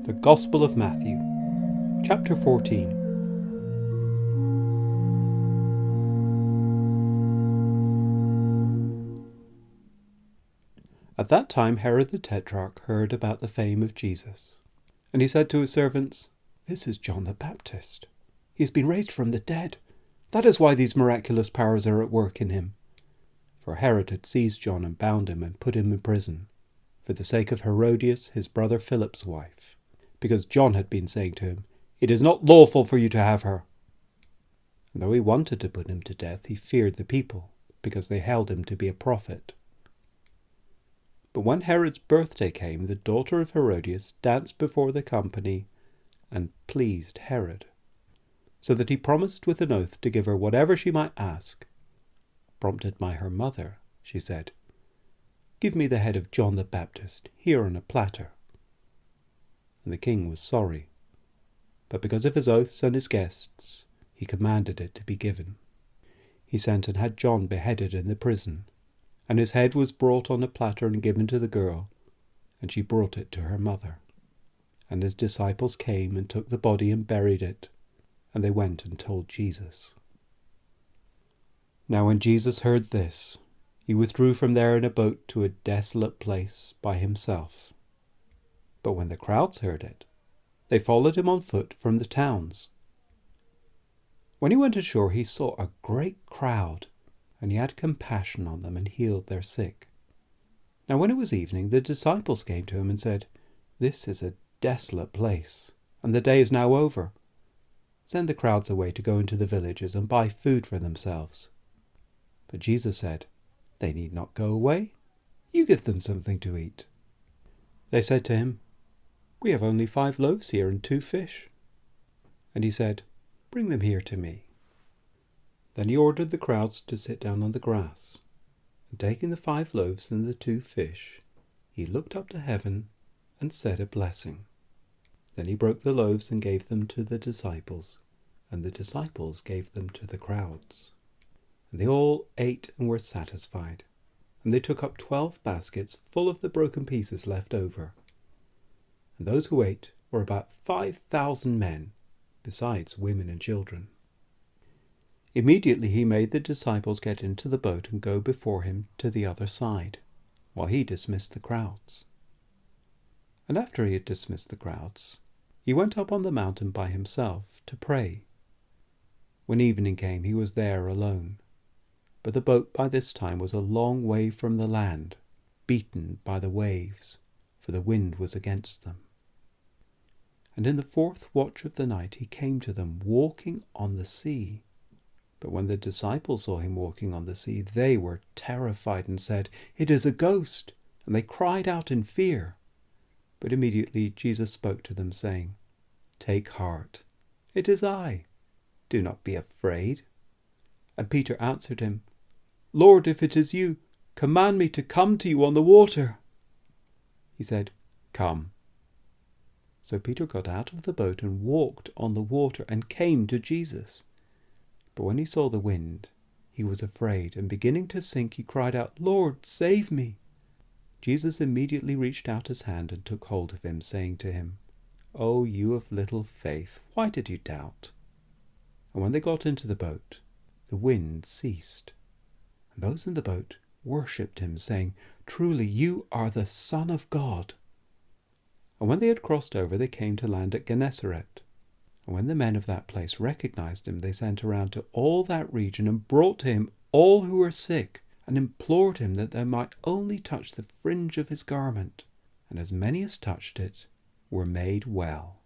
The Gospel of Matthew, chapter 14. At that time Herod the Tetrarch heard about the fame of Jesus, and he said to his servants, "This is John the Baptist. He has been raised from the dead. That is why these miraculous powers are at work in him." For Herod had seized John and bound him and put him in prison, for the sake of Herodias, his brother Philip's wife, because John had been saying to him, "It is not lawful for you to have her." And though he wanted to put him to death, he feared the people, because they held him to be a prophet. But when Herod's birthday came, the daughter of Herodias danced before the company and pleased Herod, so that he promised with an oath to give her whatever she might ask. Prompted by her mother, she said, "Give me the head of John the Baptist, here on a platter." And the king was sorry, but because of his oaths and his guests, he commanded it to be given. He sent and had John beheaded in the prison, and his head was brought on a platter and given to the girl, and she brought it to her mother. And his disciples came and took the body and buried it, and they went and told Jesus. Now when Jesus heard this, he withdrew from there in a boat to a desolate place by himself. But when the crowds heard it, they followed him on foot from the towns. When he went ashore, he saw a great crowd, and he had compassion on them and healed their sick. Now when it was evening, the disciples came to him and said, "This is a desolate place, and the day is now over. Send the crowds away to go into the villages and buy food for themselves." But Jesus said, "They need not go away. You give them something to eat." They said to him, "We have only 5 loaves here and 2 fish. And he said, "Bring them here to me." Then he ordered the crowds to sit down on the grass, and taking the 5 loaves and the 2 fish, he looked up to heaven and said a blessing. Then he broke the loaves and gave them to the disciples, and the disciples gave them to the crowds. And they all ate and were satisfied, and they took up 12 baskets full of the broken pieces left over. And those who ate were about 5,000 men, besides women and children. Immediately he made the disciples get into the boat and go before him to the other side, while he dismissed the crowds. And after he had dismissed the crowds, he went up on the mountain by himself to pray. When evening came, he was there alone. But the boat by this time was a long way from the land, beaten by the waves, for the wind was against them. And in the 4th watch of the night he came to them, walking on the sea. But when the disciples saw him walking on the sea, they were terrified and said, "It is a ghost," and they cried out in fear. But immediately Jesus spoke to them, saying, "Take heart, it is I. Do not be afraid." And Peter answered him, "Lord, if it is you, command me to come to you on the water." He said, "Come." So Peter got out of the boat and walked on the water and came to Jesus. But when he saw the wind, he was afraid, and beginning to sink, he cried out, "Lord, save me." Jesus immediately reached out his hand and took hold of him, saying to him, "O you of little faith, why did you doubt?" And when they got into the boat, the wind ceased. And those in the boat worshipped him, saying, "Truly you are the Son of God." And when they had crossed over, they came to land at Gennesaret. And when the men of that place recognized him, they sent around to all that region and brought to him all who were sick, and implored him that they might only touch the fringe of his garment. And as many as touched it were made well.